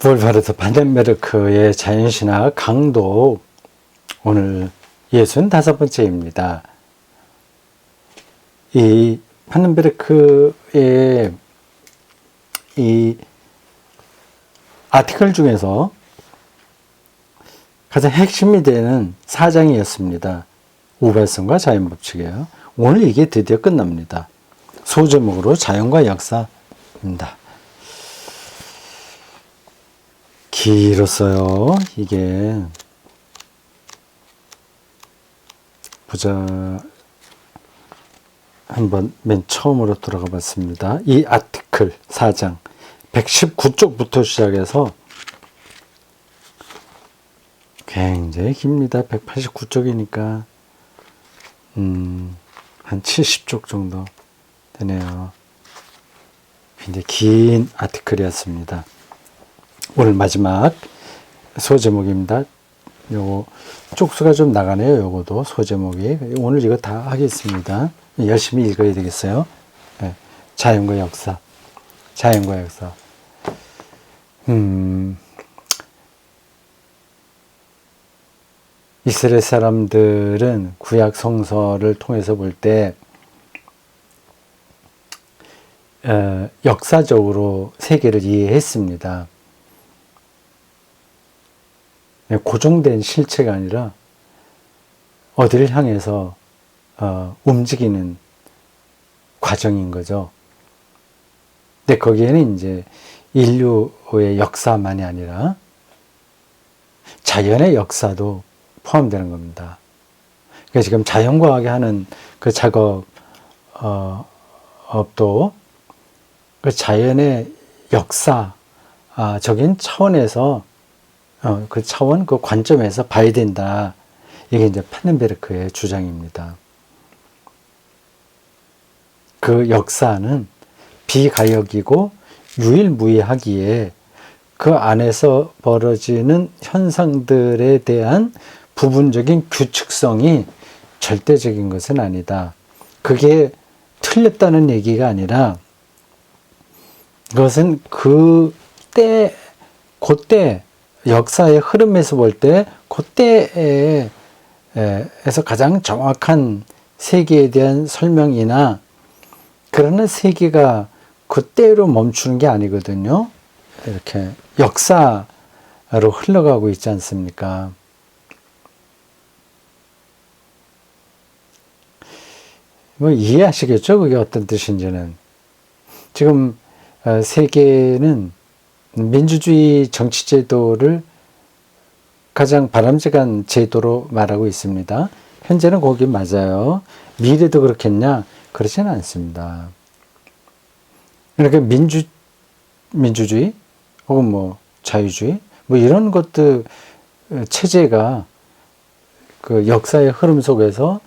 볼바르트 반덴베르크의 자연신학 강도 오늘 65번째입니다. 이 반덴베르크의 이 아티클 중에서 가장 핵심이 되는 4장이었습니다. 우발성과 자연법칙이에요. 오늘 이게 드디어 끝납니다. 소제목으로 자연과 역사입니다. 길었어요. 이게 보자. 한번 맨 처음으로 돌아가 봤습니다. 이 아티클 4장 119쪽부터 시작해서 굉장히 깁니다. 189쪽이니까 한 70쪽 정도 되네요. 굉장히 긴 아티클이었습니다. 오늘 마지막 소제목입니다. 요거 쪽수가 좀 나가네요. 요거도 소제목이. 오늘 이거 다 하겠습니다. 열심히 읽어야 되겠어요. 네. 자연과 역사. 자연과 역사. 이스라엘 사람들은 구약 성서를 통해서 볼 때 역사적으로 세계를 이해했습니다. 고정된 실체가 아니라 어디를 향해서 움직이는 과정인 거죠. 근데 거기에는 이제 인류의 역사만이 아니라 자연의 역사도 포함되는 겁니다. 그러니까 지금 자연과학이 하는 그 작업도 그 자연의 역사적인 차원에서 그 차원, 그 관점에서 봐야 된다. 이게 이제 판덴베르크의 주장입니다. 그 역사는 비가역이고 유일무이하기에 그 안에서 벌어지는 현상들에 대한 부분적인 규칙성이 절대적인 것은 아니다. 그게 틀렸다는 얘기가 아니라 그것은 그때 역사의 흐름에서 볼 때 그때에서 가장 정확한 세계에 대한 설명이나 그러나 세계가 그때로 멈추는 게 아니거든요. 이렇게 역사로 흘러가고 있지 않습니까? 뭐 이해하시겠죠? 그게 어떤 뜻인지는. 지금 세계는 민주주의 정치제도를 가장 바람직한 제도로 말하고 있습니다. 현재는 거기 맞아요. 미래도 그렇겠냐? 그렇지는 않습니다. 그러니까 민주주의 혹은 뭐 자유주의 뭐 이런 것들 체제가 그 역사의 흐름 속에서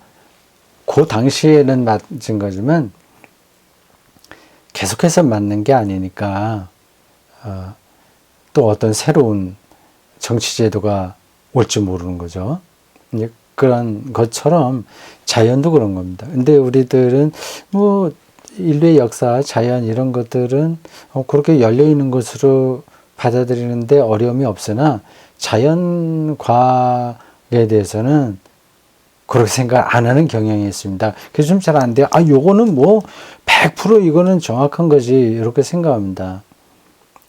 그 당시에는 맞은 거지만 계속해서 맞는 게 아니니까 또 어떤 새로운 정치제도가 올지 모르는 거죠. 그런 것처럼 자연도 그런 겁니다. 근데 우리들은 뭐 인류의 역사, 자연 이런 것들은 그렇게 열려 있는 것으로 받아들이는데 어려움이 없으나 자연과학에 대해서는 그렇게 생각 안 하는 경향이 있습니다. 그래서 좀 잘 안 돼요. 요거는 뭐 100% 이거는 정확한 거지 이렇게 생각합니다.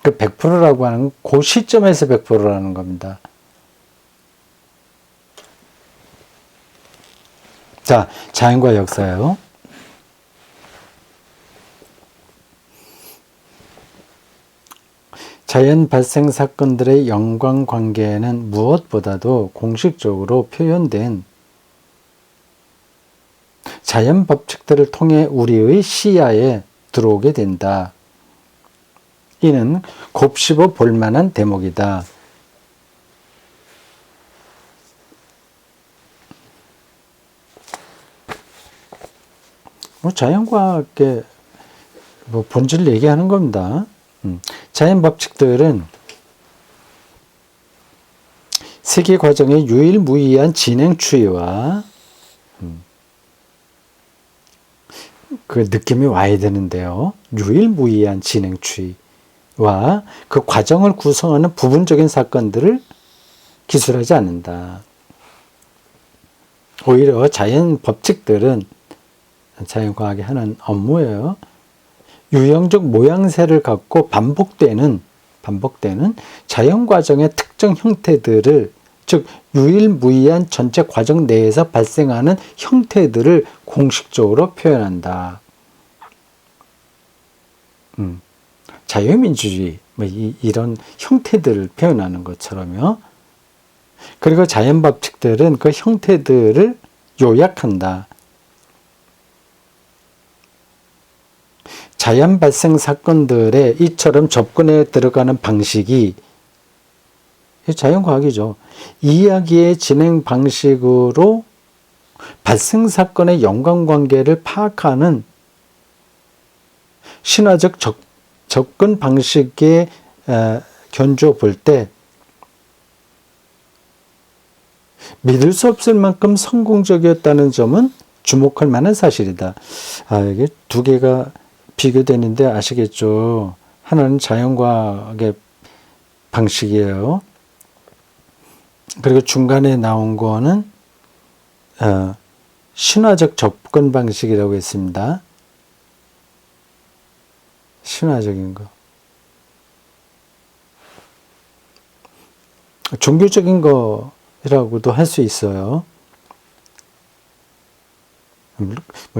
그 100%라고 하는 그 시점에서 100%라는 겁니다. 자, 자연과 역사예요. 자연 발생 사건들의 연관관계는 무엇보다도 공식적으로 표현된 자연 법칙들을 통해 우리의 시야에 들어오게 된다. 이는 곱씹어 볼 만한 대목이다. 자연과학의 본질을 얘기하는 겁니다. 자연 법칙들은 세계 과정의 유일무이한 진행 추이와 그 느낌이 와야 되는데요. 유일무이한 진행 추이. 그 과정을 구성하는 부분적인 사건들을 기술하지 않는다. 오히려 자연 법칙들은 자연과학이 하는 업무예요. 유형적 모양새를 갖고 반복되는 자연 과정의 특정 형태들을, 즉 유일무이한 전체 과정 내에서 발생하는 형태들을 공식적으로 표현한다. 자유민주주의 이런 형태들을 표현하는 것처럼요. 그리고 자연 법칙들은 그 형태들을 요약한다. 자연 발생 사건들에 이처럼 접근해 들어가는 방식이 자연과학이죠. 이야기의 진행 방식으로 발생 사건의 연관관계를 파악하는 신화적 접근 방식에 견주어 볼 때 믿을 수 없을 만큼 성공적이었다는 점은 주목할 만한 사실이다. 이게 두 개가 비교되는데 아시겠죠? 하나는 자연과학의 방식이에요. 그리고 중간에 나온 거는 신화적 접근 방식이라고 했습니다. 신화적인 거. 종교적인 거라고도 할 수 있어요.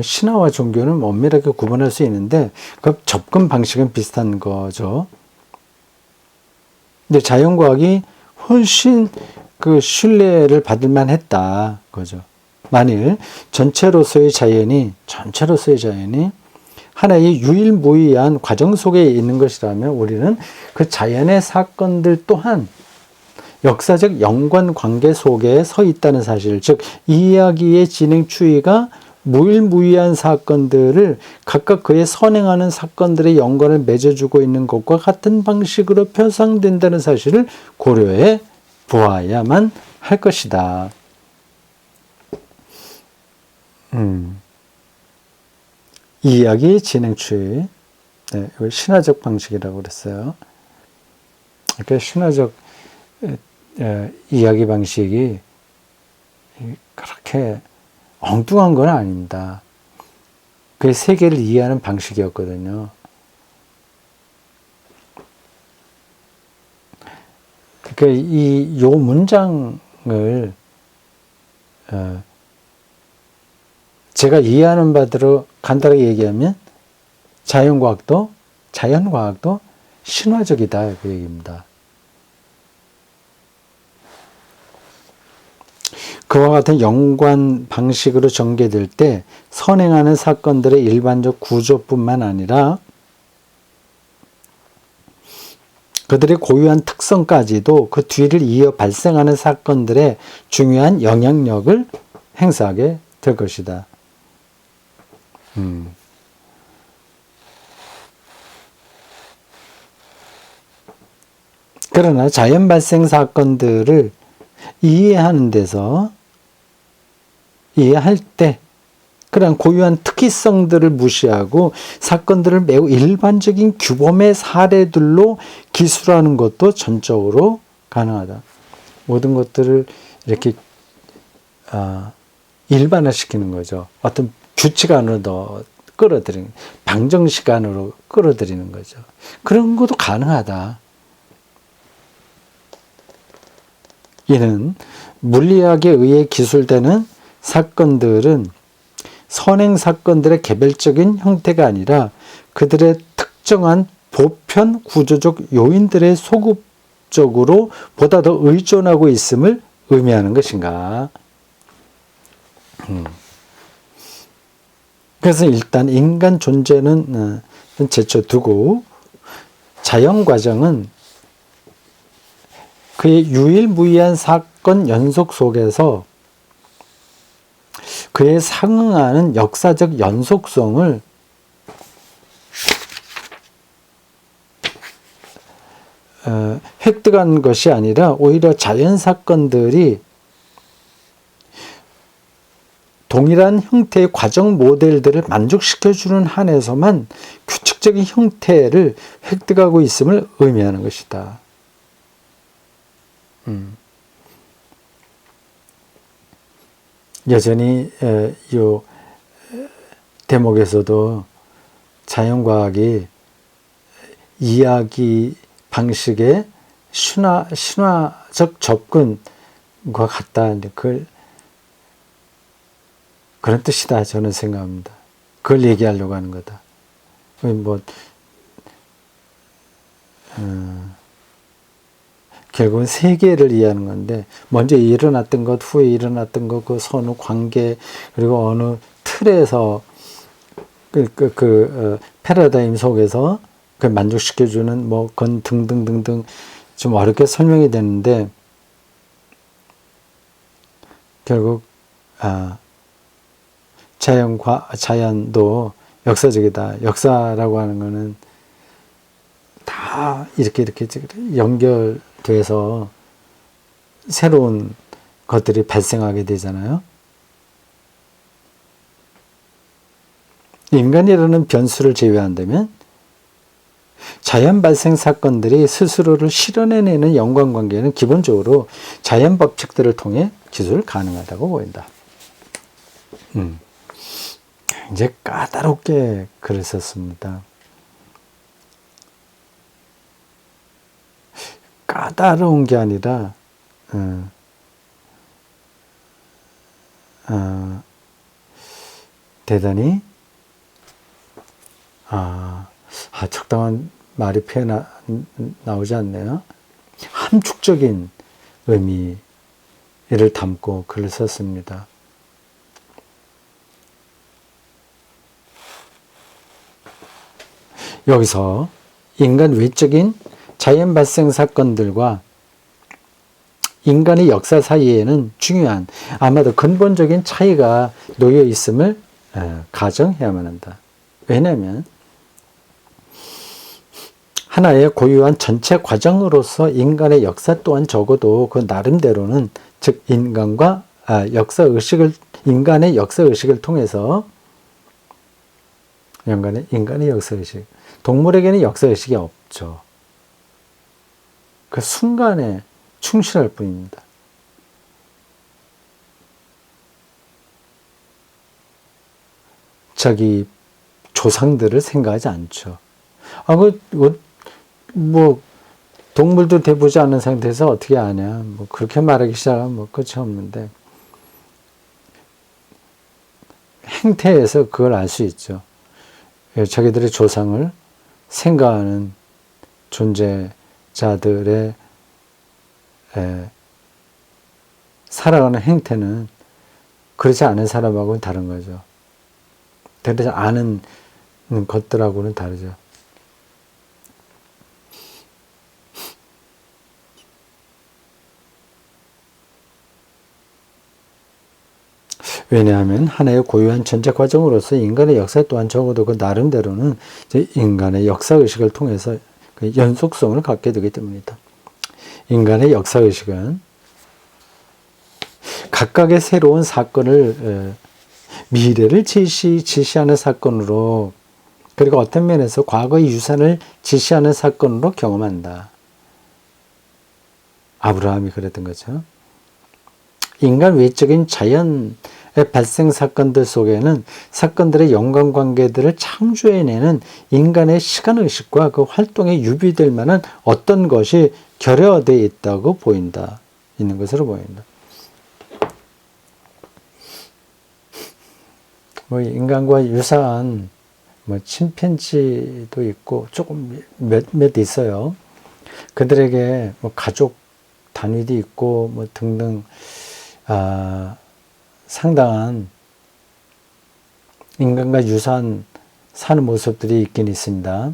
신화와 종교는 엄밀하게 구분할 수 있는데 그 접근 방식은 비슷한 거죠. 근데 자연과학이 훨씬 그 신뢰를 받을 만했다 거죠. 만일 전체로서의 자연이 하나의 유일무이한 과정 속에 있는 것이라면 우리는 그 자연의 사건들 또한 역사적 연관관계 속에 서 있다는 사실, 즉 이야기의 진행 추이가 무일무이한 사건들을 각각 그의 선행하는 사건들의 연관을 맺어주고 있는 것과 같은 방식으로 표상된다는 사실을 고려해 보아야만 할 것이다. 이야기의 진행 추이, 이걸 신화적 방식이라고 그랬어요. 그러니까 신화적 이야기 방식이 그렇게 엉뚱한 건 아닙니다. 그의 세계를 이해하는 방식이었거든요. 그러니까 요 문장을 제가 이해하는 바대로 간단하게 얘기하면 자연과학도 신화적이다 그 얘기입니다. 그와 같은 연관 방식으로 전개될 때 선행하는 사건들의 일반적 구조뿐만 아니라 그들의 고유한 특성까지도 그 뒤를 이어 발생하는 사건들의 중요한 영향력을 행사하게 될 것이다. 그러나 자연 발생 사건들을 이해하는 데서 이해할 때 그런 고유한 특이성들을 무시하고 사건들을 매우 일반적인 규범의 사례들로 기술하는 것도 전적으로 가능하다. 모든 것들을 이렇게 일반화시키는 거죠. 어떤 규칙 안으로 끌어들이는, 방정식 안으로 끌어들이는 거죠. 그런 것도 가능하다. 이는 물리학에 의해 기술되는 사건들은 선행 사건들의 개별적인 형태가 아니라 그들의 특정한 보편 구조적 요인들의 소급적으로 보다 더 의존하고 있음을 의미하는 것인가. 그래서 일단 인간 존재는 제쳐두고 자연 과정은 그의 유일무이한 사건 연속 속에서 그에 상응하는 역사적 연속성을 획득한 것이 아니라 오히려 자연 사건들이 동일한 형태의 과정 모델들을 만족시켜주는 한에서만 규칙적인 형태를 획득하고 있음을 의미하는 것이다. 여전히 이 대목에서도 자연과학이 이야기 방식의 신화적 접근과 같다. 그런 뜻이다 저는 생각합니다. 그걸 얘기하려고 하는 거다. 결국은 세계를 이해하는 건데, 먼저 일어났던 것, 후에 일어났던 것, 그 선후 관계, 그리고 어느 틀에서 패러다임 속에서 그 만족시켜주는 건 등등등등 좀 어렵게 설명이 되는데, 결국 자연도 역사적이다. 역사라고 하는 거는 다 이렇게 연결돼서 새로운 것들이 발생하게 되잖아요. 인간이라는 변수를 제외한다면 자연 발생 사건들이 스스로를 실현해내는 연관관계는 기본적으로 자연 법칙들을 통해 기술 가능하다고 보인다. 이제 까다롭게 글을 썼습니다. 까다로운 게 아니라 대단히 적당한 말이 나오지 않네요. 함축적인 의미를 담고 글을 썼습니다. 여기서 인간 외적인 자연 발생 사건들과 인간의 역사 사이에는 중요한, 아마도 근본적인 차이가 놓여 있음을 가정해야만 한다. 왜냐하면 하나의 고유한 전체 과정으로서 인간의 역사 또한 적어도 그 나름대로는, 즉 인간의 역사 의식을 통해서 인간의 역사 의식, 동물에게는 역사 의식이 없죠. 그 순간에 충실할 뿐입니다. 자기 조상들을 생각하지 않죠. 동물도 대보지 않은 상태에서 어떻게 아냐. 그렇게 말하기 시작하면 끝이 없는데, 행태에서 그걸 알 수 있죠. 자기들의 조상을 생각하는 존재자들의 살아가는 행태는 그렇지 않은 사람하고는 다른 거죠. 그렇지 않은 것들하고는 다르죠. 왜냐하면 하나의 고유한 전체 과정으로서 인간의 역사 또한 적어도 그 나름대로는 인간의 역사의식을 통해서 그 연속성을 갖게 되기 때문이다. 인간의 역사의식은 각각의 새로운 사건을, 미래를 지시하는 사건으로, 그리고 어떤 면에서 과거의 유산을 지시하는 사건으로 경험한다. 아브라함이 그랬던 거죠. 인간 외적인 자연의 발생 사건들 속에는 사건들의 연관관계들을 창조해내는 인간의 시간의식과 그 활동에 유비될 만한 어떤 것이 결여되어 있다고 있는 것으로 보인다. 인간과 유사한 침팬지도 있고 조금 몇 있어요. 그들에게 가족 단위도 있고 등등 상당한 인간과 유사한 사는 모습들이 있긴 있습니다.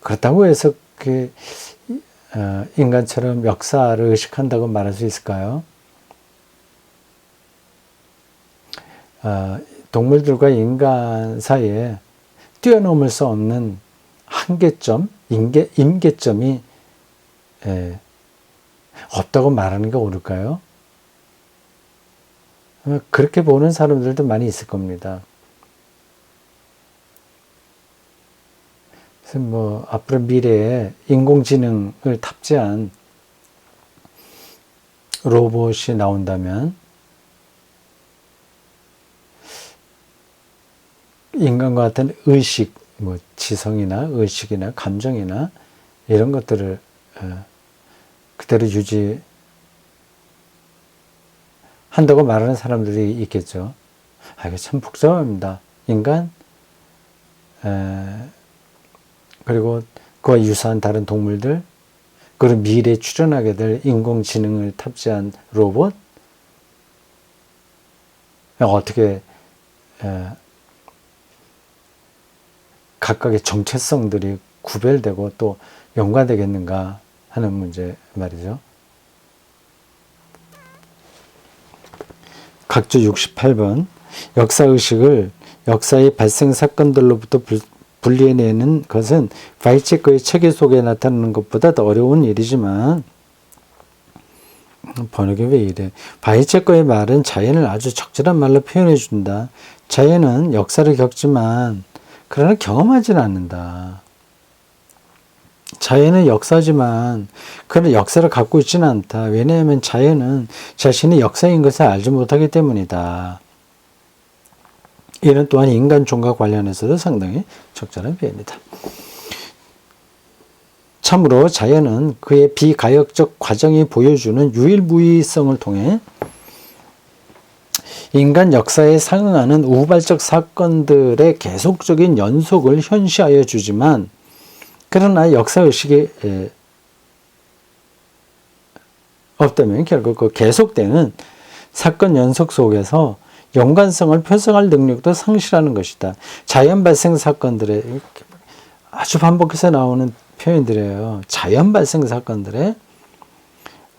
그렇다고 해서 인간처럼 역사를 의식한다고 말할 수 있을까요? 동물들과 인간 사이에 뛰어넘을 수 없는 한계점, 임계점이 없다고 말하는 게 옳을까요? 그렇게 보는 사람들도 많이 있을 겁니다. 그래서 뭐 앞으로 미래에 인공지능을 탑재한 로봇이 나온다면 인간과 같은 의식, 뭐 지성이나 의식이나 감정이나 이런 것들을 그대로 유지한다고 말하는 사람들이 있겠죠. 이게 참 복잡합니다. 인간, 그리고 그와 유사한 다른 동물들, 그리고 미래에 출현하게 될 인공지능을 탑재한 로봇, 어떻게 각각의 정체성들이 구별되고 또 연관되겠는가 하는 문제 말이죠. 각조 68번 역사의식을 역사의 발생 사건들로부터 분리해내는 것은 바이체커의 체계 속에 나타나는 것보다 더 어려운 일이지만 번역이 왜 이래? 바이체커의 말은 자연을 아주 적절한 말로 표현해 준다. 자연은 역사를 겪지만 그러나 경험하지는 않는다. 자연은 역사지만 그런 역사를 갖고 있지는 않다. 왜냐하면 자연은 자신의 역사인 것을 알지 못하기 때문이다. 이는 또한 인간 존과 관련해서도 상당히 적절한 표현이다. 참으로 자연은 그의 비가역적 과정이 보여주는 유일무이성을 통해 인간 역사에 상응하는 우발적 사건들의 계속적인 연속을 현시하여 주지만 그러나 역사의식이 없다면 결국 그 계속되는 사건 연속 속에서 연관성을 표성할 능력도 상실하는 것이다. 자연 발생 사건들의 아주 반복해서 나오는 표현들이에요. 자연 발생 사건들의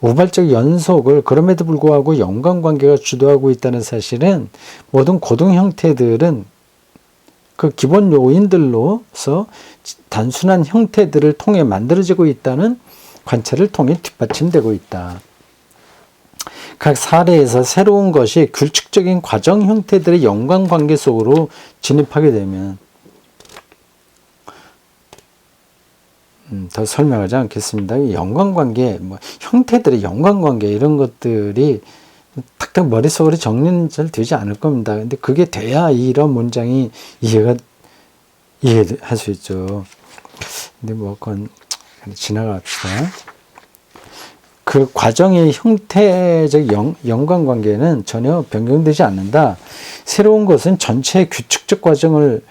우발적 연속을 그럼에도 불구하고 연관관계가 주도하고 있다는 사실은 모든 고등 형태들은 그 기본 요인들로서 단순한 형태들을 통해 만들어지고 있다는 관찰을 통해 뒷받침되고 있다. 각 사례에서 새로운 것이 규칙적인 과정 형태들의 연관관계 속으로 진입하게 되면 더 설명하지 않겠습니다. 연관관계, 뭐 형태들의 연관관계 이런 것들이 탁탁 머릿속으로 정리는 잘 되지 않을 겁니다. 근데 그게 돼야 이런 문장이 이해할 수 있죠. 근데 뭐 그건 지나갑시다. 그 과정의 형태적 연관관계는 전혀 변경되지 않는다. 새로운 것은 전체의 규칙적 과정을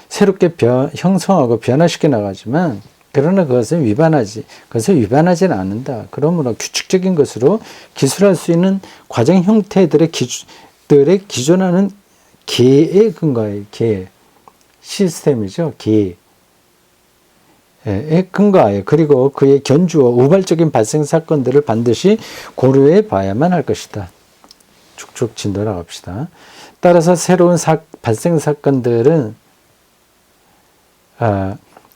새롭게 형성하고 변화시켜 나가지만 그러나 그것을 위반하지는 않는다. 그러므로 규칙적인 것으로 기술할 수 있는 과정 형태들의 기존하는 계에 근거해요. 계 시스템이죠. 계에 근거하여 그리고 그의 견주어 우발적인 발생 사건들을 반드시 고려해 봐야만 할 것이다. 쭉쭉 진도 나갑시다. 따라서 새로운 발생 사건들은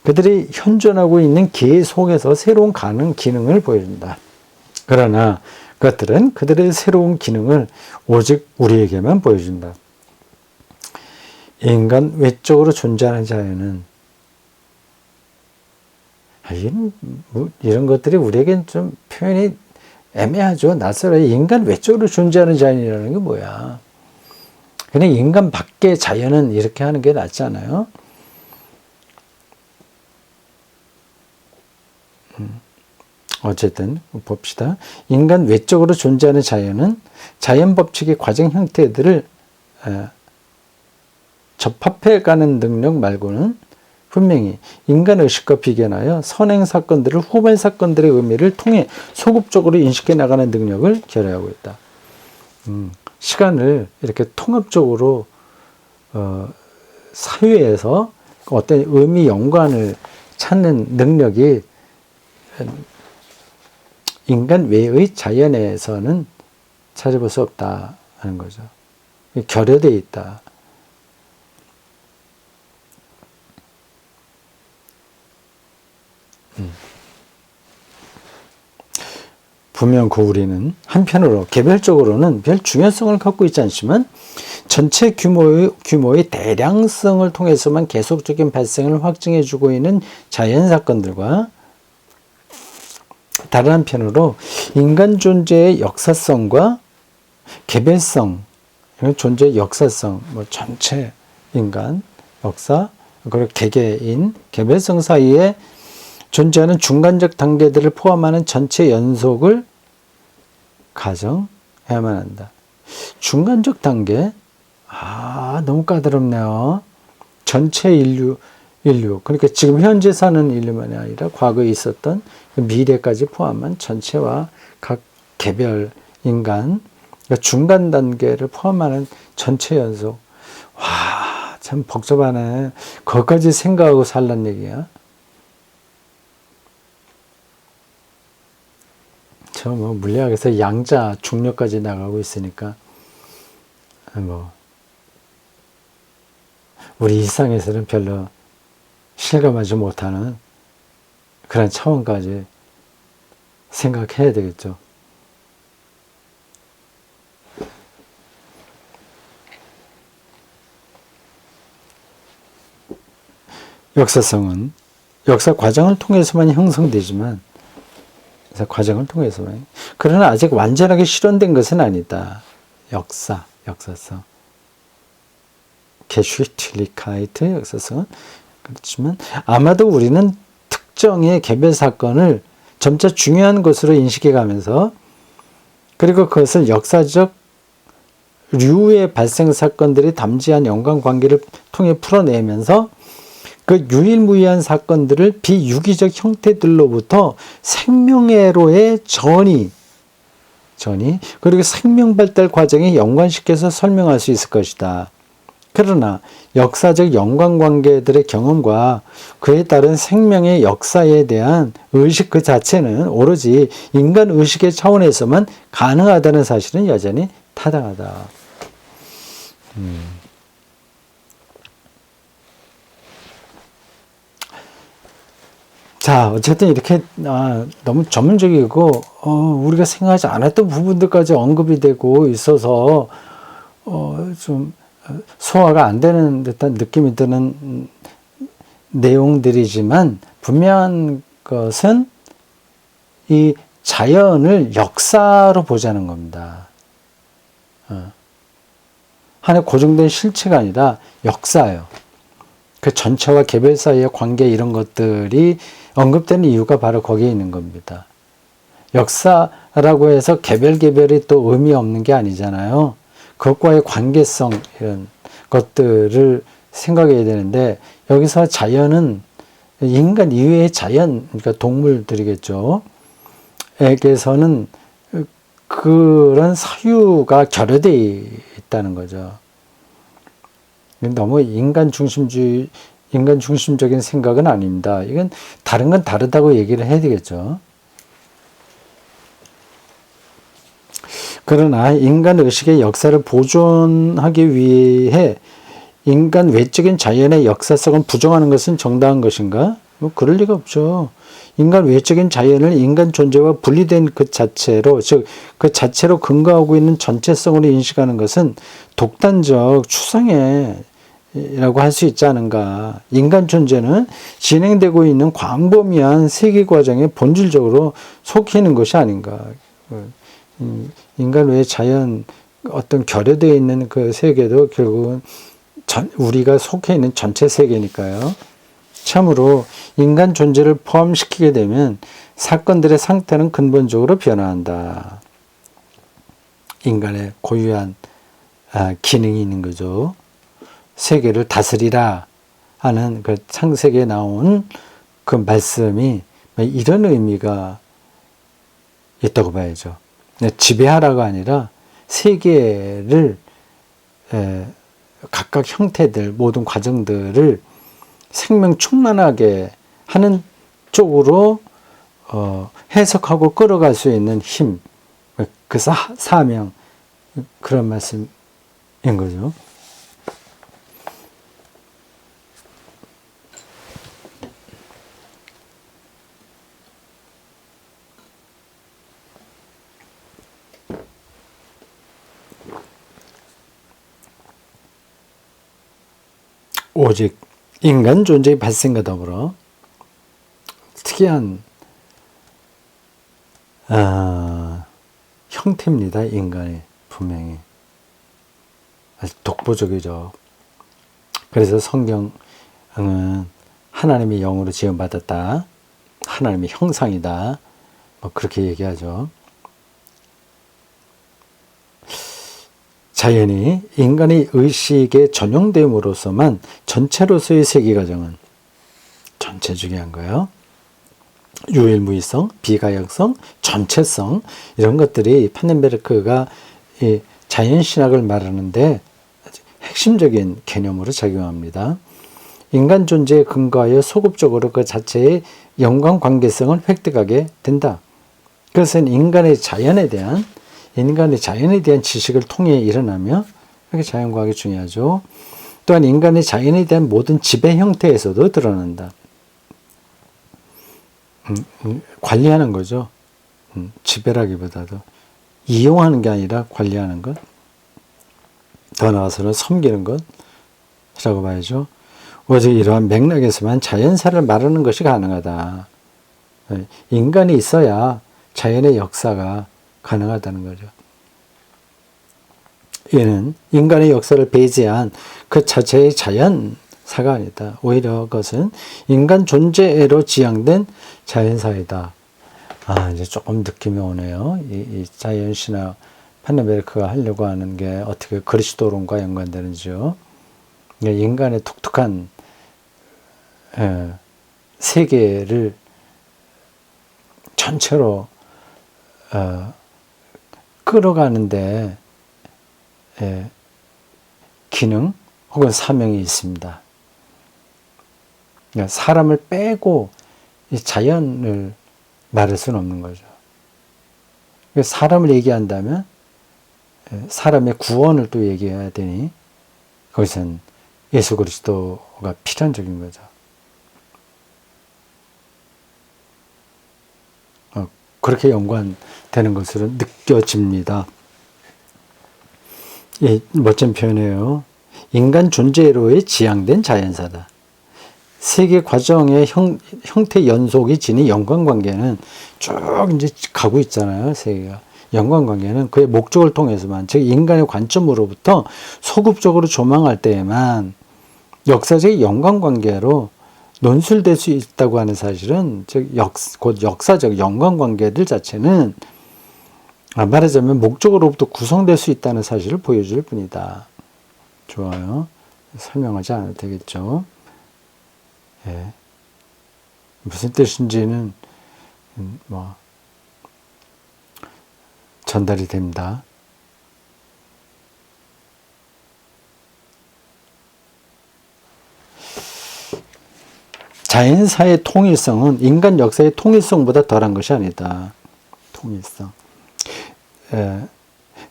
그들이 현존하고 있는 계 속에서 새로운 가능 기능을 보여준다. 그러나 그것들은 그들의 새로운 기능을 오직 우리에게만 보여준다. 인간 외적으로 존재하는 자연은 이런 것들이 우리에겐 좀 표현이 애매하죠. 낯설어요. 인간 외적으로 존재하는 자연이라는 게 뭐야? 그냥 인간 밖의 자연은 이렇게 하는 게 낫지 않아요? 어쨌든 봅시다. 인간 외적으로 존재하는 자연은 자연 법칙의 과정 형태들을 접합해가는 능력 말고는 분명히 인간 의식과 비견하여 선행 사건들을 후발 사건들의 의미를 통해 소급적으로 인식해 나가는 능력을 결여하고 있다. 시간을 이렇게 통합적으로 사유에서 어떤 의미 연관을 찾는 능력이 인간 외의 자연에서는 찾아볼 수 없다 하는 거죠. 결여되어 있다. 분명 그 우리는 한편으로 개별적으로는 별 중요성을 갖고 있지 않지만 전체 규모의 대량성을 통해서만 계속적인 발생을 확증해주고 있는 자연사건들과 다른 한편으로 인간 존재의 역사성과 개별성, 존재의 역사성, 전체 인간, 역사, 그리고 개개인, 개별성 사이에 존재하는 중간적 단계들을 포함하는 전체 연속을 가정해야만 한다. 중간적 단계? 너무 까다롭네요. 전체 인류. 그러니까 지금 현재 사는 인류만이 아니라 과거에 있었던 미래까지 포함한 전체와 각 개별 인간, 그러니까 중간 단계를 포함하는 전체 연속. 참 복잡하네. 그것까지 생각하고 살란 얘기야. 저 물리학에서 양자, 중력까지 나가고 있으니까 우리 일상에서는 별로 실감하지 못하는 그런 차원까지 생각해야 되겠죠. 역사성은 역사 과정을 통해서만 형성되지만 그러나 아직 완전하게 실현된 것은 아니다. 역사성. 게슈틀리카이트 역사성은 그렇지만 아마도 우리는 특정의 개별 사건을 점차 중요한 것으로 인식해 가면서 그리고 그것을 역사적 류의 발생 사건들이 담지한 연관관계를 통해 풀어내면서 그 유일무이한 사건들을 비유기적 형태들로부터 생명회로의 전이 그리고 생명 발달 과정에 연관시켜서 설명할 수 있을 것이다. 그러나 역사적 연관관계들의 경험과 그에 따른 생명의 역사에 대한 의식 그 자체는 오로지 인간 의식의 차원에서만 가능하다는 사실은 여전히 타당하다. 자, 어쨌든 이렇게 너무 전문적이고 우리가 생각하지 않았던 부분들까지 언급이 되고 있어서 좀 소화가 안 되는 듯한 느낌이 드는 내용들이지만 분명한 것은 이 자연을 역사로 보자는 겁니다. 하나의 고정된 실체가 아니라 역사예요. 그 전체와 개별 사이의 관계 이런 것들이 언급되는 이유가 바로 거기에 있는 겁니다. 역사라고 해서 개별이 또 의미 없는 게 아니잖아요. 그것과의 관계성 이런 것들을 생각해야 되는데 여기서 자연은 인간 이외의 자연, 그러니까 동물들이겠죠. 에게서는 그런 사유가 결여되어 있다는 거죠. 너무 인간 중심적인 생각은 아닙니다. 이건 다른 건 다르다고 얘기를 해야 되겠죠. 그러나 인간 의식의 역사를 보존하기 위해 인간 외적인 자연의 역사성을 부정하는 것은 정당한 것인가? 그럴 리가 없죠. 인간 외적인 자연을 인간 존재와 분리된 그 자체로, 즉 그 자체로 근거하고 있는 전체성으로 인식하는 것은 독단적 추상이라고 할 수 있지 않은가. 인간 존재는 진행되고 있는 광범위한 세계 과정에 본질적으로 속해 있는 것이 아닌가. 인간 외의 자연 어떤 결여되어 있는 그 세계도 결국은 우리가 속해 있는 전체 세계니까요. 참으로 인간 존재를 포함시키게 되면 사건들의 상태는 근본적으로 변화한다. 인간의 고유한 기능이 있는 거죠. 세계를 다스리라 하는 그 창세기에 나온 그 말씀이 이런 의미가 있다고 봐야죠. 지배하라가 아니라 세계를 각각 형태들, 모든 과정들을 생명 충만하게 하는 쪽으로 해석하고 끌어갈 수 있는 힘, 그 사명, 그런 말씀인 거죠. 오직 인간 존재의 발생과 더불어 특이한 형태입니다. 인간이 분명히 아주 독보적이죠. 그래서 성경은 하나님의 영으로 지음받았다, 하나님의 형상이다, 뭐 그렇게 얘기하죠. 자연이 인간의 의식에 전용됨으로써만 전체로서의 세계과정은, 전체 중요한 거예요. 유일무이성, 비가역성, 전체성, 이런 것들이 판넨베르크가 이 자연신학을 말하는데 핵심적인 개념으로 작용합니다. 인간 존재에 근거하여 소급적으로 그 자체의 연관관계성을 획득하게 된다. 그것은 인간의 자연에 대한 지식을 통해 일어나며, 그게 자연과학이 중요하죠. 또한 인간의 자연에 대한 모든 지배 형태에서도 드러난다. 관리하는 거죠. 지배라기보다도 이용하는 게 아니라 관리하는 것, 더 나아가서는 섬기는 것이라고 봐야죠. 오직 이러한 맥락에서만 자연사를 말하는 것이 가능하다. 인간이 있어야 자연의 역사가 가능하다는 거죠. 이는 인간의 역사를 배제한 그 자체의 자연사가 아니다. 오히려 그것은 인간 존재로 지향된 자연사이다. 이제 조금 느낌이 오네요. 이 자연신학 판넨베르크가 하려고 하는 게 어떻게 그리스도론과 연관되는지요. 인간의 독특한 세계를 전체로 끌어가는데 기능 혹은 사명이 있습니다. 사람을 빼고 이 자연을 말할 수는 없는 거죠. 사람을 얘기한다면 사람의 구원을 또 얘기해야 되니 거기선 예수 그리스도가 필연적인 거죠. 그렇게 연관되는 것으로 느껴집니다. 멋진 표현이에요. 인간 존재로의 지향된 자연사다. 세계 과정의 형태 연속이 지닌 연관관계는 쭉 이제 가고 있잖아요. 세계가. 연관관계는 그의 목적을 통해서만, 즉 인간의 관점으로부터 소급적으로 조망할 때에만 역사적 연관관계로 논술될 수 있다고 하는 사실은, 즉 곧 역사적 연관관계들 자체는 말하자면 목적으로부터 구성될 수 있다는 사실을 보여줄 뿐이다. 좋아요. 설명하지 않아도 되겠죠. 무슨 뜻인지는 뭐 전달이 됩니다. 자연사의 통일성은 인간 역사의 통일성보다 덜한 것이 아니다. 통일성.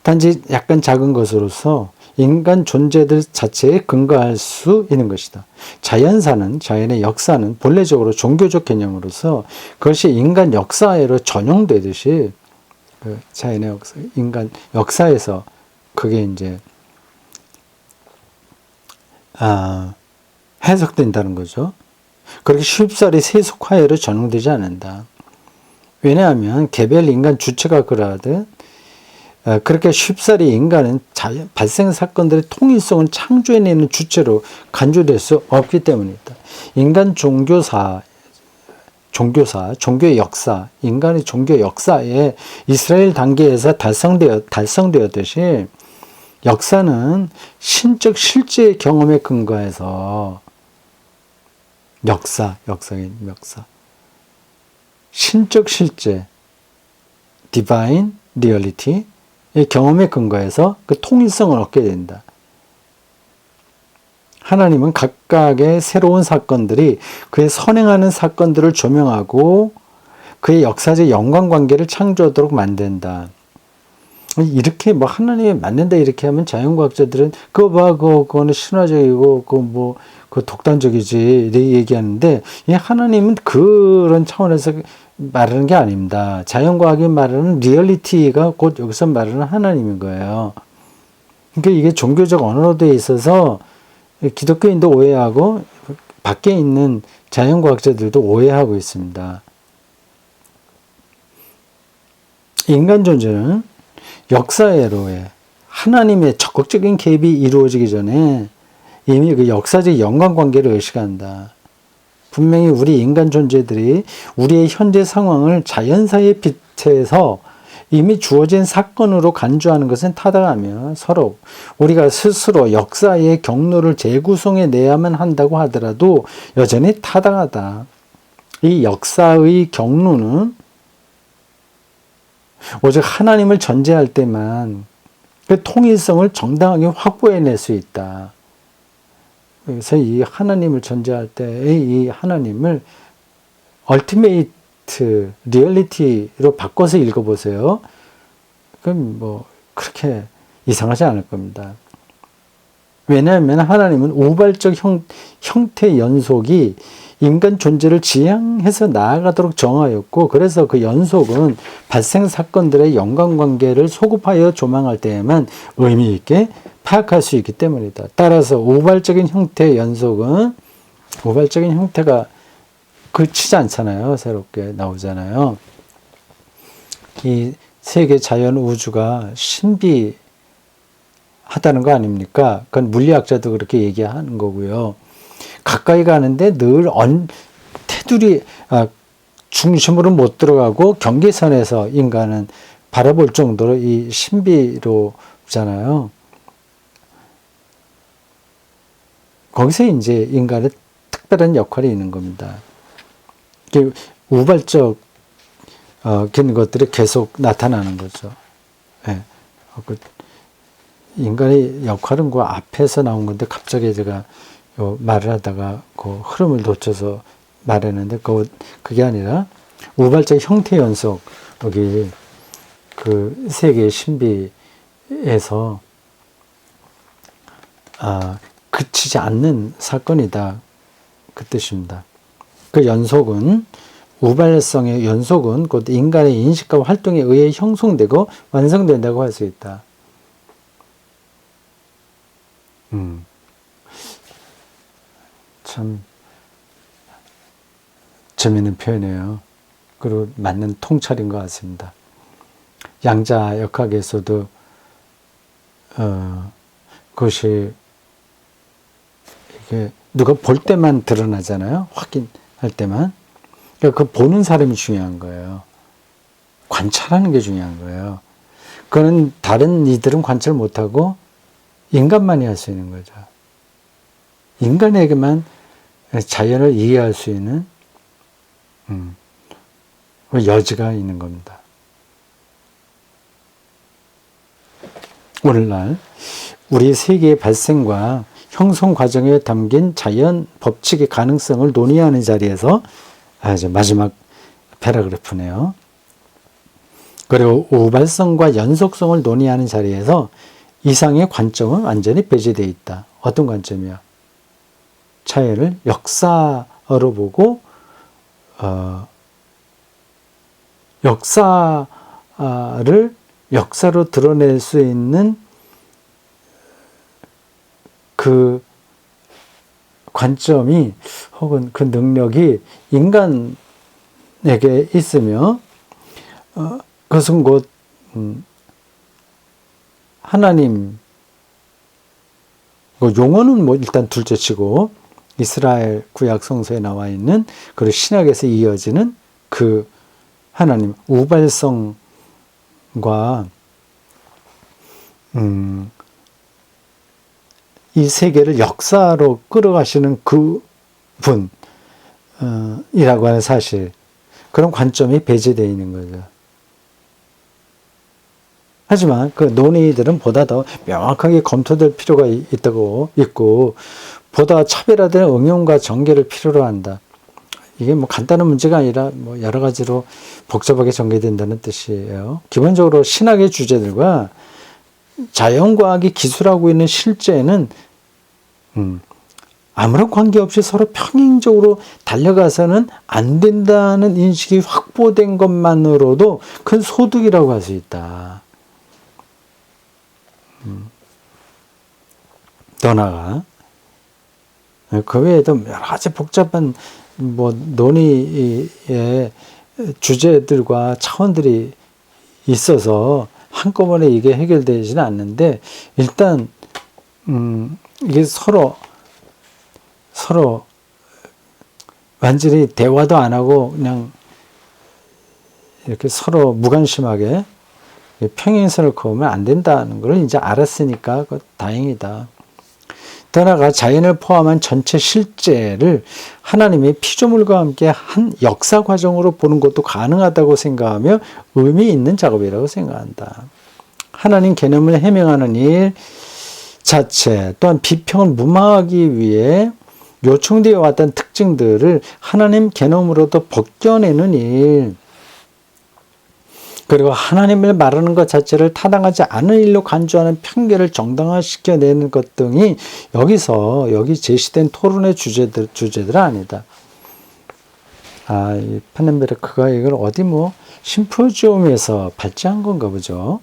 단지 약간 작은 것으로서 인간 존재들 자체에 근거할 수 있는 것이다. 자연의 역사는 본래적으로 종교적 개념으로서 그것이 인간 역사로 전용되듯이 자연의 역사, 인간 역사에서 그게 이제 해석된다는 거죠. 그렇게 쉽사리 세속화해로 전용되지 않는다. 왜냐하면 개별 인간 주체가 그러하듯 그렇게 쉽사리 인간은 발생 사건들의 통일성을 창조해내는 주체로 간주될 수 없기 때문이다. 인간 종교의 역사, 인간의 종교 역사에 이스라엘 단계에서 달성되었듯이 역사는 신적 실제의 경험에 근거해서 역사인 역사. 신적 실제, divine reality, 의 경험에 근거해서 그 통일성을 얻게 된다. 하나님은 각각의 새로운 사건들이 그의 선행하는 사건들을 조명하고 그의 역사적 연관관계를 창조하도록 만든다. 이렇게 뭐 하나님이 만든다 이렇게 하면 자연과학자들은 그거는 신화적이고 그 독단적이지 이렇게 얘기하는데, 이 하나님은 그런 차원에서 말하는 게 아닙니다. 자연과학이 말하는 리얼리티가 곧 여기서 말하는 하나님인 거예요. 그러니까 이게 종교적 언어로에 있어서 기독교인도 오해하고 밖에 있는 자연과학자들도 오해하고 있습니다. 인간 존재는 역사회로에 하나님의 적극적인 개입이 이루어지기 전에 이미 그 역사적 연관관계를 의식한다. 분명히 우리 인간 존재들이 우리의 현재 상황을 자연사의 빛에서 이미 주어진 사건으로 간주하는 것은 타당하며 서로 우리가 스스로 역사의 경로를 재구성해 내야만 한다고 하더라도 여전히 타당하다. 이 역사의 경로는 오직 하나님을 전제할 때만 그 통일성을 정당하게 확보해낼 수 있다. 그래서 이 하나님을 전제할 때의 이 하나님을 얼티메이트 리얼리티로 바꿔서 읽어보세요. 그럼 뭐 그렇게 이상하지 않을 겁니다. 왜냐하면 하나님은 우발적 형태 연속이 인간 존재를 지향해서 나아가도록 정하였고, 그래서 그 연속은 발생 사건들의 연관관계를 소급하여 조망할 때에만 의미 있게 파악할 수 있기 때문이다. 따라서 우발적인 형태의 연속은 우발적인 형태가 그치지 않잖아요. 새롭게 나오잖아요. 이 세계 자연 우주가 신비하다는 거 아닙니까? 그건 물리학자도 그렇게 얘기하는 거고요. 가까이 가는데 늘 테두리 중심으로 못 들어가고 경계선에서 인간은 바라볼 정도로 이 신비로잖아요. 거기서 이제 인간의 특별한 역할이 있는 겁니다. 우발적 것들이 계속 나타나는 거죠. 네. 인간의 역할은 그 앞에서 나온 건데 갑자기 제가 말을 하다가 그 흐름을 놓쳐서 말했는데 그게 아니라 우발적 형태 연속이 그 세계의 신비에서 그치지 않는 사건이다. 그 뜻입니다. 그 연속은 우발성의 연속은 곧 인간의 인식과 활동에 의해 형성되고 완성된다고 할 수 있다. 참 재미있는 표현이에요. 그리고 맞는 통찰인 것 같습니다. 양자역학에서도 그것이 이게 누가 볼 때만 드러나잖아요. 확인할 때만. 그러니까 그 보는 사람이 중요한 거예요. 관찰하는 게 중요한 거예요. 그거는 다른 이들은 관찰 못하고 인간만이 할 수 있는 거죠. 인간에게만 자연을 이해할 수 있는 여지가 있는 겁니다. 오늘날 우리 세계의 발생과 형성 과정에 담긴 자연 법칙의 가능성을 논의하는 자리에서 마지막 패러그래프네요. 그리고 우발성과 연속성을 논의하는 자리에서 이상의 관점은 완전히 배제되어 있다. 어떤 관점이야? 자연을 역사로 보고 역사로 드러낼 수 있는 그 관점이 혹은 그 능력이 인간에게 있으며 그것은 곧 하나님 용어는 뭐 일단 둘째치고 이스라엘 구약 성서에 나와 있는 그리고 신약에서 이어지는 그 하나님 우발성과 이 세계를 역사로 끌어가시는 그 분이라고 하는 사실, 그런 관점이 배제되어 있는 거죠. 하지만 그 논의들은 보다 더 명확하게 검토될 필요가 있고 보다 차별화된 응용과 전개를 필요로 한다. 이게 뭐 간단한 문제가 아니라 뭐 여러 가지로 복잡하게 전개된다는 뜻이에요. 기본적으로 신학의 주제들과 자연과학이 기술하고 있는 실제는 아무런 관계없이 서로 평행적으로 달려가서는 안 된다는 인식이 확보된 것만으로도 큰 소득이라고 할 수 있다. 더 나아가 그 외에도 여러 가지 복잡한 논의의 주제들과 차원들이 있어서 한꺼번에 이게 해결되지는 않는데, 일단 이게 서로 완전히 대화도 안 하고 그냥 이렇게 서로 무관심하게 평행선을 그으면 안 된다는 걸 이제 알았으니까 다행이다. 더 나아가 자연을 포함한 전체 실제를 하나님의 피조물과 함께 한 역사 과정으로 보는 것도 가능하다고 생각하며 의미 있는 작업이라고 생각한다. 하나님 개념을 해명하는 일 자체 또한 비평을 무마하기 위해 요청되어 왔던 특징들을 하나님 개념으로도 벗겨내는 일, 그리고 하나님을 말하는 것 자체를 타당하지 않은 일로 간주하는 편견을 정당화시켜내는 것 등이 여기 제시된 토론의 주제들 아니다. 이 판넨베르크가 이걸 어디 심포지움에서 발제한 건가 보죠.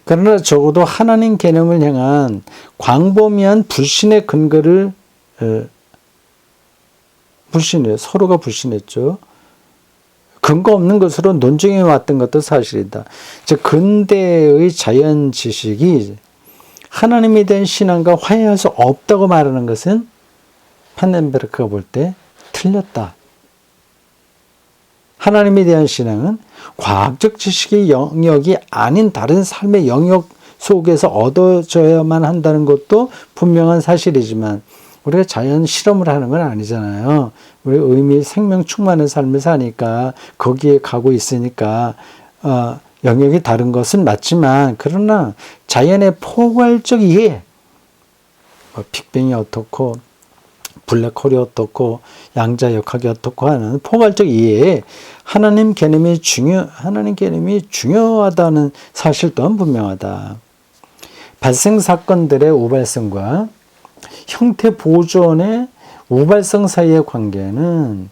그러나 적어도 하나님 개념을 향한 광범위한 불신의 근거를 서로가 불신했죠. 근거 없는 것으로 논증해 왔던 것도 사실이다. 즉 근대의 자연 지식이 하나님에 대한 신앙과 화해할 수 없다고 말하는 것은 판넨베르크가 볼 때 틀렸다. 하나님에 대한 신앙은 과학적 지식의 영역이 아닌 다른 삶의 영역 속에서 얻어져야만 한다는 것도 분명한 사실이지만, 우리가 자연 실험을 하는 건 아니잖아요. 우리 의미, 생명 충만한 삶을 사니까 거기에 가고 있으니까 영역이 다른 것은 맞지만, 그러나 자연의 포괄적 이해, 빅뱅이 어떻고 블랙홀이 어떻고 양자역학이 어떻고 하는 포괄적 이해에 하나님 개념이 중요하다는 사실 또한 분명하다. 발생 사건들의 우발성과 형태 보존의 우발성 사이의 관계는,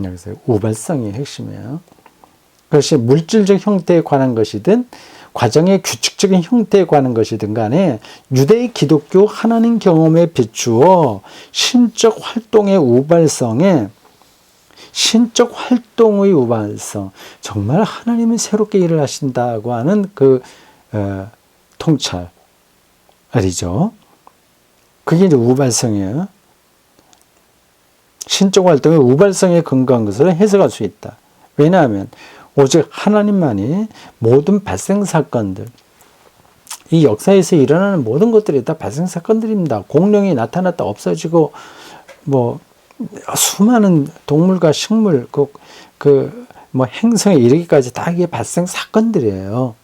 여기서 우발성이 핵심이에요. 그것이 물질적 형태에 관한 것이든 과정의 규칙적인 형태에 관한 것이든 간에 유대 기독교 하나님 경험에 비추어 신적 활동의 우발성, 정말 하나님이 새롭게 일을 하신다고 하는 통찰이죠. 그게 이제 우발성이에요. 신적 활동의 우발성에 근거한 것을 해석할 수 있다. 왜냐하면 오직 하나님만이 모든 발생 사건들, 이 역사에서 일어나는 모든 것들이 다 발생 사건들입니다. 공룡이 나타났다 없어지고 수많은 동물과 식물, 행성에 이르기까지 다 이게 발생 사건들이에요.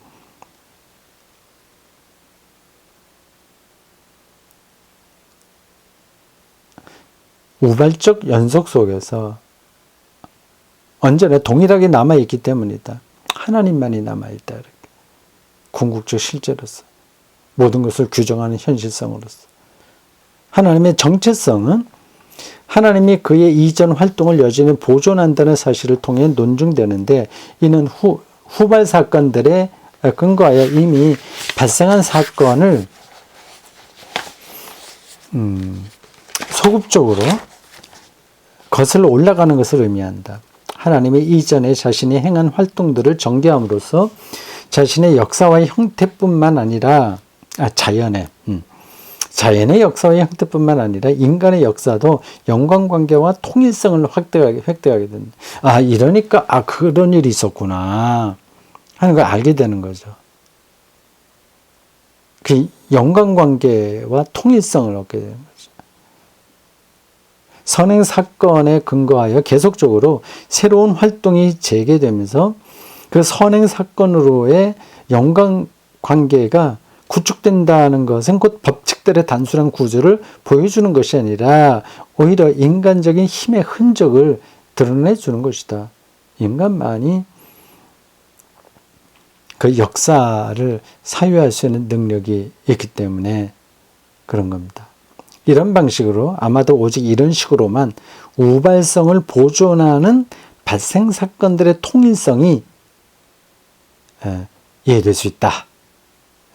우발적 연속 속에서 언제나 동일하게 남아있기 때문이다. 하나님만이 남아있다. 이렇게. 궁극적 실제로서. 모든 것을 규정하는 현실성으로서. 하나님의 정체성은 하나님이 그의 이전 활동을 여전히 보존한다는 사실을 통해 논증되는데, 이는 후발 사건들에 근거하여 이미 발생한 사건을 소급적으로 거슬러 올라가는 것을 의미한다. 하나님이 이전에 자신이 행한 활동들을 전개함으로써 자신의 역사와의 형태뿐만 아니라 자연의 역사와 형태뿐만 아니라 인간의 역사도 연관관계와 통일성을 획득하게 된다. 이러니까 그런 일이 있었구나 하는 걸 알게 되는 거죠. 그 연관관계와 통일성을 얻게 되는 거죠. 선행 사건에 근거하여 계속적으로 새로운 활동이 재개되면서 그 선행 사건으로의 연관관계가 구축된다는 것은 곧 법칙들의 단순한 구조를 보여주는 것이 아니라 오히려 인간적인 힘의 흔적을 드러내주는 것이다. 인간만이 그 역사를 사유할 수 있는 능력이 있기 때문에 그런 겁니다. 이런 방식으로, 아마도 오직 이런 식으로만 우발성을 보존하는 발생 사건들의 통일성이 이해될 수 있다.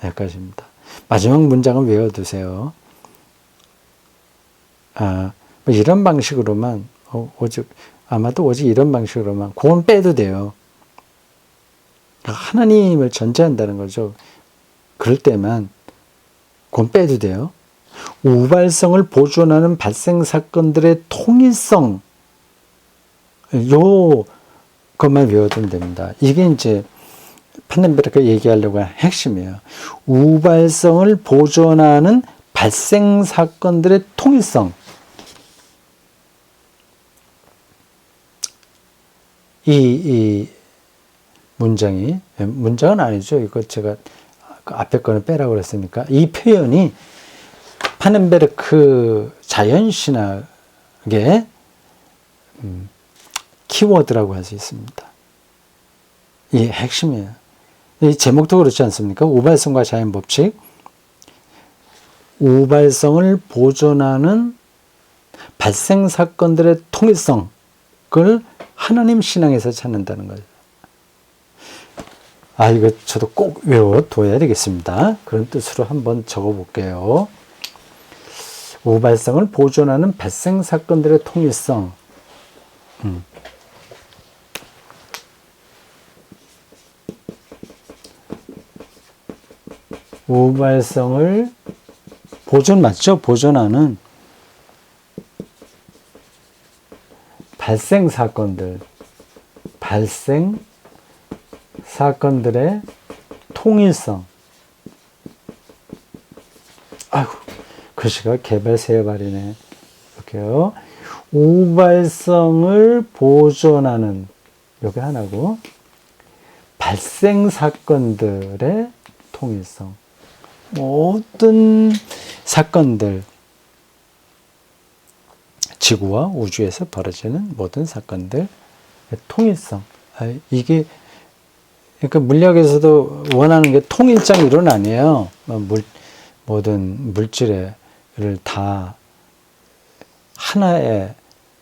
여기까지입니다. 마지막 문장을 외워두세요. 뭐 이런 방식으로만, 아마도 오직 이런 방식으로만, 그건 빼도 돼요. 하나님을 전제한다는 거죠. 그럴 때만, 그건 빼도 돼요. 우발성을 보존하는 발생 사건들의 통일성, 것만 외워두면 됩니다. 이게 이제 판덴베르크가 얘기하려고 하는 핵심이에요. 우발성을 보존하는 발생 사건들의 통일성. 이 문장은 아니죠. 이거 제가 앞에 거는 빼라고 그랬으니까. 이 표현이 판덴베르크 자연신학의 키워드라고 할 수 있습니다. 이 핵심이에요. 이 제목도 그렇지 않습니까? 우발성과 자연법칙. 우발성을 보존하는 발생 사건들의 통일성을 하나님 신앙에서 찾는다는 거죠. 이거 저도 꼭 외워둬야 되겠습니다. 그런 뜻으로 한번 적어볼게요. 우발성을 보존하는 발생 사건들의 통일성. 우발성을 맞죠? 보존하는 발생 사건들의 통일성. 글씨가 개발세발이네. 이렇게요. 우발성을 보존하는, 요게 하나고, 발생 사건들의 통일성. 모든 사건들, 지구와 우주에서 벌어지는 모든 사건들 통일성. 이게 그러니까 물리학에서도 원하는 게 통일적 이론 아니에요. 모든 물질을 다 하나의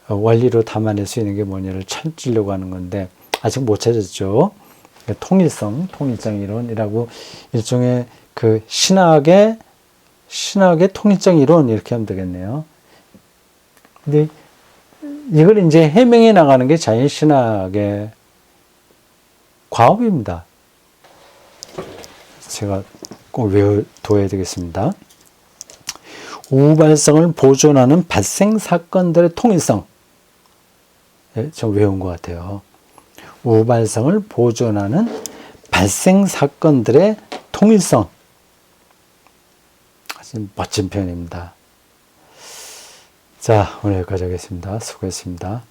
원리로 담아낼 수 있는 게 뭐냐를 찾으려고 하는 건데 아직 못 찾았죠. 통일적 이론이라고 일종의 그 신학의 통일적 이론 이렇게 하면 되겠네요. 근데 이걸 이제 해명해 나가는 게 자연신학의 과업입니다. 제가 꼭 외워둬야 되겠습니다. 우발성을 보존하는 발생 사건들의 통일성. 저 외운 것 같아요. 우발성을 보존하는 발생 사건들의 통일성. 아주 멋진 표현입니다. 자, 오늘 여기까지 하겠습니다. 수고했습니다.